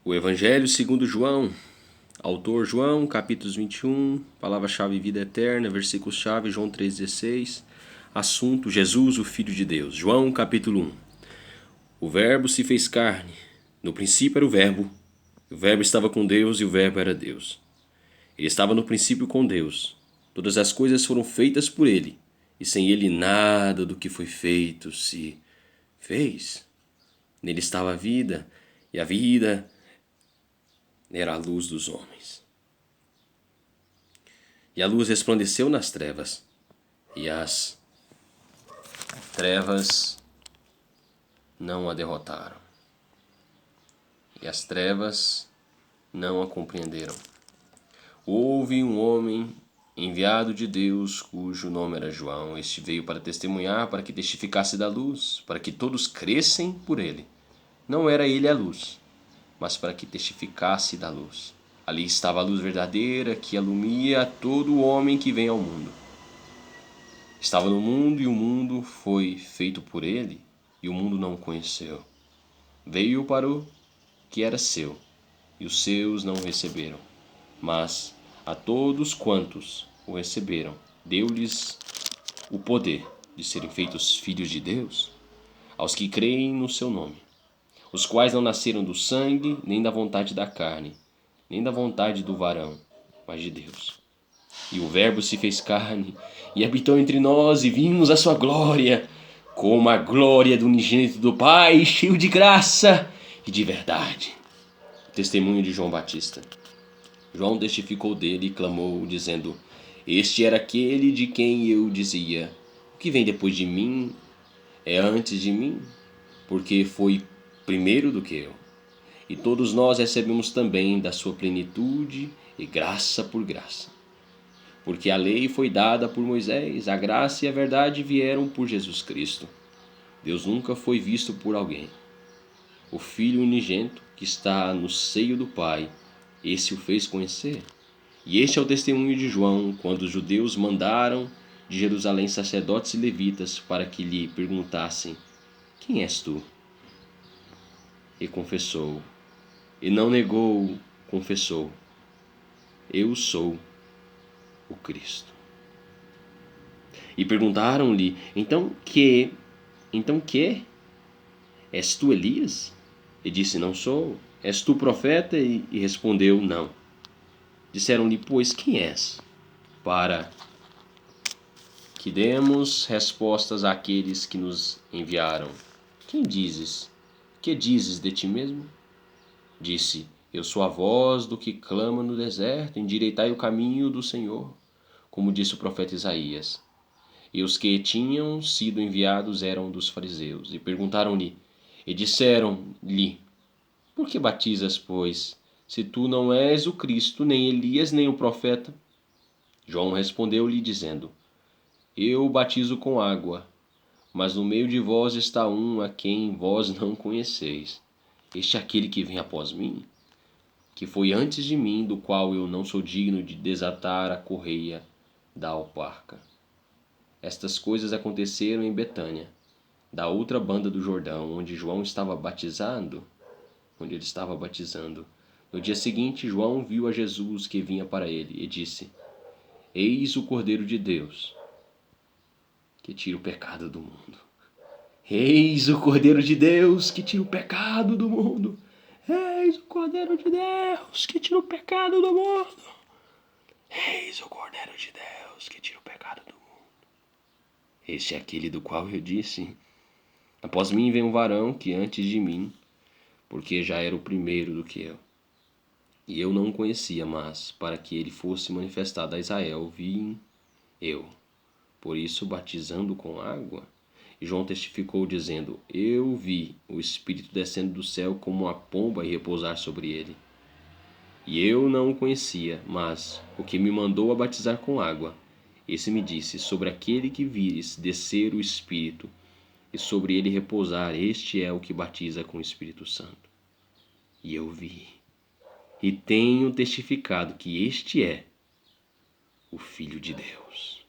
O Evangelho segundo João, autor João, capítulos 21, palavra-chave vida eterna, versículos-chave João 3,16, assunto Jesus, o Filho de Deus. João, capítulo 1. O Verbo se fez carne, no princípio era o Verbo estava com Deus e o Verbo era Deus. Ele estava no princípio com Deus. Todas as coisas foram feitas por ele, e sem ele nada do que foi feito se fez. Nele estava a vida, e a vida era a luz dos homens. E a luz resplandeceu nas trevas, e as trevas não a derrotaram. E as trevas não a compreenderam. Houve um homem enviado de Deus, cujo nome era João. Este veio para testemunhar, para que testificasse da luz, para que todos crescem por ele. Não era ele a luz, mas para que testificasse da luz. Ali estava a luz verdadeira, que alumia a todo homem que vem ao mundo. Estava no mundo, e o mundo foi feito por ele, e o mundo não o conheceu. Veio para o que era seu, e os seus não o receberam. Mas a todos quantos o receberam, deu-lhes o poder de serem feitos filhos de Deus, aos que creem no seu nome, os quais não nasceram do sangue, nem da vontade da carne, nem da vontade do varão, mas de Deus. E o Verbo se fez carne e habitou entre nós, e vimos a sua glória, como a glória do unigênito do Pai, cheio de graça e de verdade. Testemunho de João Batista. João testificou dele e clamou, dizendo: Este era aquele de quem eu dizia: O que vem depois de mim é antes de mim, porque foi primeiro do que eu. E todos nós recebemos também da sua plenitude, e graça por graça. Porque a lei foi dada por Moisés, a graça e a verdade vieram por Jesus Cristo. Deus nunca foi visto por alguém. O Filho unigênito, que está no seio do Pai, esse o fez conhecer. E este é o testemunho de João, quando os judeus mandaram de Jerusalém sacerdotes e levitas para que lhe perguntassem: Quem és tu? E confessou. E não negou, confessou: Eu sou o Cristo. E perguntaram-lhe: Então que? És tu Elias? E disse: Não sou. És tu profeta? E respondeu: Não. Disseram-lhe: Pois quem és? Para que demos respostas àqueles que nos enviaram. Quem dizes? Que dizes de ti mesmo? Disse: Eu sou a voz do que clama no deserto, endireitai o caminho do Senhor, como disse o profeta Isaías. E os que tinham sido enviados eram dos fariseus, e perguntaram-lhe, e disseram-lhe: Por que batizas, pois, se tu não és o Cristo, nem Elias, nem o profeta? João respondeu-lhe, dizendo: Eu batizo com água, mas no meio de vós está um a quem vós não conheceis. Este é aquele que vem após mim, que foi antes de mim, do qual eu não sou digno de desatar a correia da alparca. Estas coisas aconteceram em Betânia, da outra banda do Jordão, onde ele estava batizando. No dia seguinte, João viu a Jesus que vinha para ele e disse: Eis o Cordeiro de Deus, que tira o pecado do mundo. Eis o Cordeiro de Deus, que tira o pecado do mundo. Eis o Cordeiro de Deus, que tira o pecado do mundo. Eis o Cordeiro de Deus, que tira o pecado do mundo. Este é aquele do qual eu disse: Após mim vem um varão que antes de mim, porque já era o primeiro do que eu. E eu não o conhecia, mas para que ele fosse manifestado a Israel, vim eu. Por isso, batizando com água. E João testificou, dizendo: Eu vi o Espírito descendo do céu como uma pomba e repousar sobre ele. E eu não o conhecia, mas o que me mandou a batizar com água, esse me disse: Sobre aquele que vires descer o Espírito, e sobre ele repousar, este é o que batiza com o Espírito Santo. E eu vi, e tenho testificado que este é o Filho de Deus.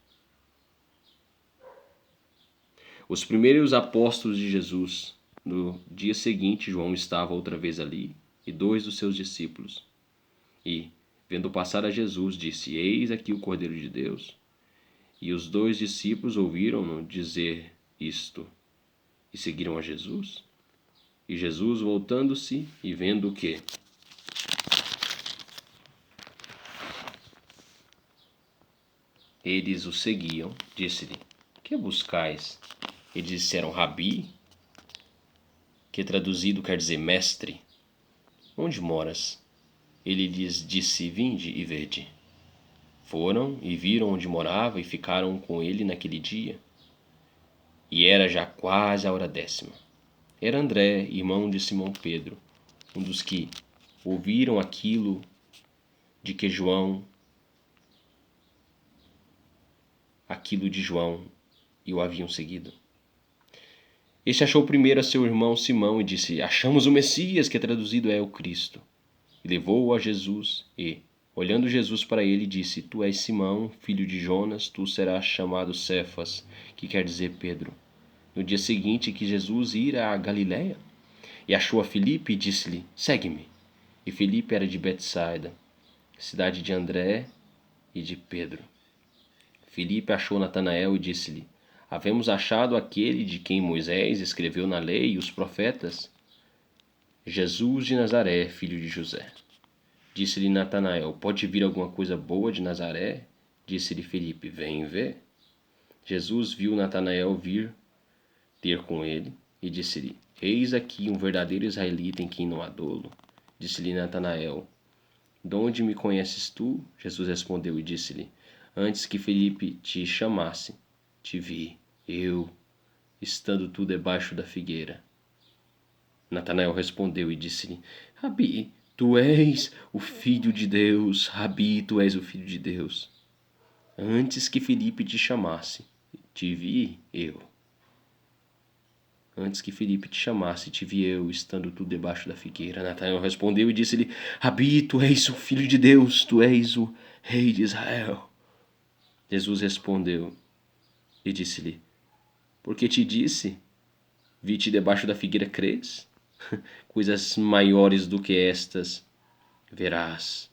Os primeiros apóstolos de Jesus, no dia seguinte, João estava outra vez ali, e 2 dos seus discípulos. E, vendo passar a Jesus, disse: Eis aqui o Cordeiro de Deus. E os 2 discípulos ouviram-no dizer isto, e seguiram a Jesus. E Jesus, voltando-se e vendo que eles o seguiam, disse-lhe: Que buscais? Eles disseram: Rabi, que traduzido quer dizer mestre, onde moras? Ele lhes disse: Vinde e vede. Foram e viram onde morava e ficaram com ele naquele dia. E era já quase a hora 10ª. Era André, irmão de Simão Pedro, um dos que ouviram aquilo de João e o haviam seguido. Este achou primeiro a seu irmão Simão e disse: Achamos o Messias, que traduzido é o Cristo. E levou-o a Jesus e, olhando Jesus para ele, disse: Tu és Simão, filho de Jonas, tu serás chamado Cefas, que quer dizer Pedro. No dia seguinte que Jesus ira a Galiléia, e achou a Filipe e disse-lhe: Segue-me. E Filipe era de Betsaida, cidade de André e de Pedro. Filipe achou Natanael e disse-lhe: Havemos achado aquele de quem Moisés escreveu na lei e os profetas, Jesus de Nazaré, filho de José. Disse-lhe Natanael: Pode vir alguma coisa boa de Nazaré? Disse-lhe Filipe: Vem ver. Jesus viu Natanael vir ter com ele e disse-lhe: Eis aqui um verdadeiro israelita em quem não há dolo. Disse-lhe Natanael: De onde me conheces tu? Jesus respondeu e disse-lhe: Antes que Filipe te chamasse, te vi, eu, estando tu debaixo da figueira. Natanael respondeu e disse-lhe: Rabi, tu és o Filho de Deus. Rabi, tu és o Filho de Deus. Antes que Filipe te chamasse, te vi eu. Antes que Filipe te chamasse, te vi eu, estando tu debaixo da figueira. Natanael respondeu e disse-lhe: Rabi, tu és o Filho de Deus, tu és o Rei de Israel. Jesus respondeu e disse-lhe: Porque te disse, vi-te debaixo da figueira, crês? Coisas maiores do que estas verás.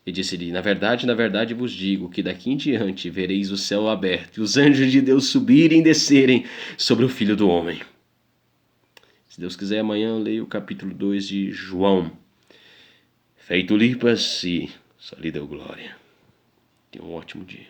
E disse-lhe: na verdade vos digo que daqui em diante vereis o céu aberto e os anjos de Deus subirem e descerem sobre o Filho do Homem. Se Deus quiser, amanhã eu leio o capítulo 2 de João. Feito lipas e só lhe deu glória. Tenha um ótimo dia.